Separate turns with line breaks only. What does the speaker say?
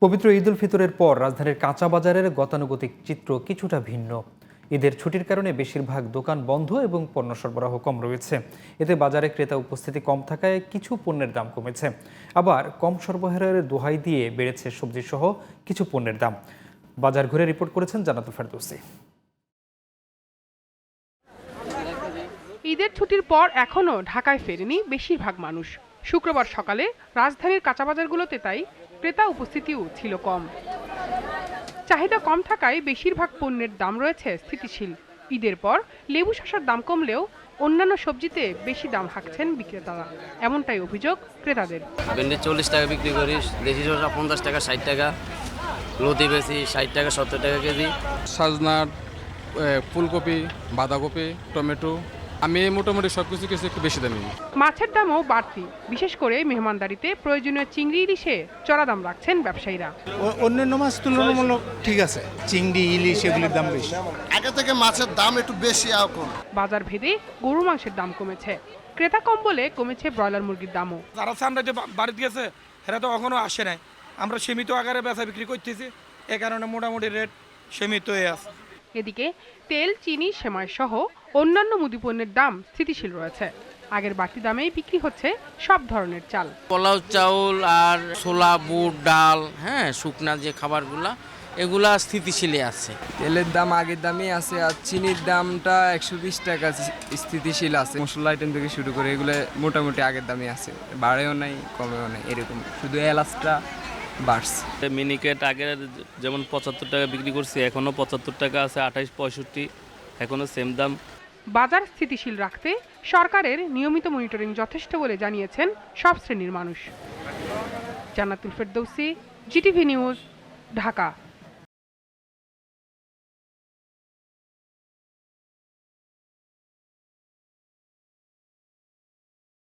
পবিত্র ঈদ উল ফিতরের পর রাজধানীর কাঁচা বাজারের গতানুগতিক চিত্র কিছুটা ভিন্ন। ঈদের ছুটির কারণে বেশিরভাগ দোকান বন্ধ এবং পণ্য সরবরাহ কম রয়েছে। এতে বাজারে ক্রেতা উপস্থিতি কম থাকায় কিছু পণ্যের দাম কমেছে, আবার কম সরবরাহের দোহাই দিয়ে বেড়েছে সবজি সহ কিছু পণ্যের দাম। বাজার ঘুরে রিপোর্ট করেছেন জান্নাতুল ফেরদৌসী।
ঈদের ছুটির পর এখনও ঢাকায় ফেরেনি বেশিরভাগ মানুষ। শুক্রবার সকালে রাজধানীর কাঁচাবাজারগুলোতে তাই ক্রেতা উপস্থিতিও ছিল কম। চাহিদা কম থাকায় বেশিরভাগ পণ্যের দাম রয়েছে স্থিতিশীল। ঈদের পর লেবু শসার দাম কমলেও অন্যান্য সবজিতে বেশি দাম হাঁকছেন বিক্রেতারা, এমনটাই অভিযোগ ক্রেতাদের।
ভেন্ডি 40 টাকা বিক্রি করি, দেশি শসা 50 টাকা 60 টাকা, লতি বেশি 60 টাকা 70 টাকা কেজি।
সজনা, ফুলকপি, বাঁধাকপি, টমেটো, আমি মোটামুটি সবকিছু কিছু একটু বেশি দামি।
মাছের দামও বাড়তি, বিশেষ করে মেহমানদারিতে প্রয়োজনীয় চিংড়ি ইলিশে চড়া দাম রাখছেন ব্যবসায়ীরা।
অন্যান্য মাছ তুলনামূলক ঠিক আছে, চিংড়ি ইলিশ এগুলির দাম বেশি।
আগে থেকে মাছের দাম একটু বেশি এখন।
বাজার ভেদে গরু মাংসের দাম কমেছে, ক্রেতা কম বলে কমেছে ব্রয়লার মুরগির দামও।
যারা সামনে বাড়িতে গেছে সেটা তো এখনো আসে নাই, আমরা সীমিত আকারে বেচা বিক্রি করতেছি, এ কারণে মোটামুটি রেট সীমিত হয়ে আছে।
এদিকে তেল, চিনি, সেমাই সহ অন্যান্য মুদিপণ্যের দাম স্থিতিশীল রয়েছে। আগের বাড়তি দামেই বিক্রি হচ্ছে সব ধরনের চাল।
পোলাও চাউল আর ছোলা, বুট, ডাল, শুকনা যে খাবারগুলা এগুলা স্থিতিশীলই আছে।
তেলের দাম আগের দামই আছে, আর চিনির দামটা 120 টাকা স্থিতিশীল আছে। মশলা আইটেম থেকে শুরু করে এগুলো মোটামুটি আগের দামই আছে, বাড়েও নাই কমেও নাই, এরকম শুধু এলাচটা বাড়ছে।
মিনিকেট আগে যেমন 75 টাকা বিক্রি করছি, এখনও 75 টাকা আছে, 28-65 এখনও সেম দাম।
বাজার স্থিতিশীল রাখতে সরকারের নিয়মিত মনিটরিং যথেষ্ট বলে জানিয়েছেন সব শ্রেণীর মানুষ। জান্নাতুল ফেরদৌসী, জিটিভি নিউজ, ঢাকা।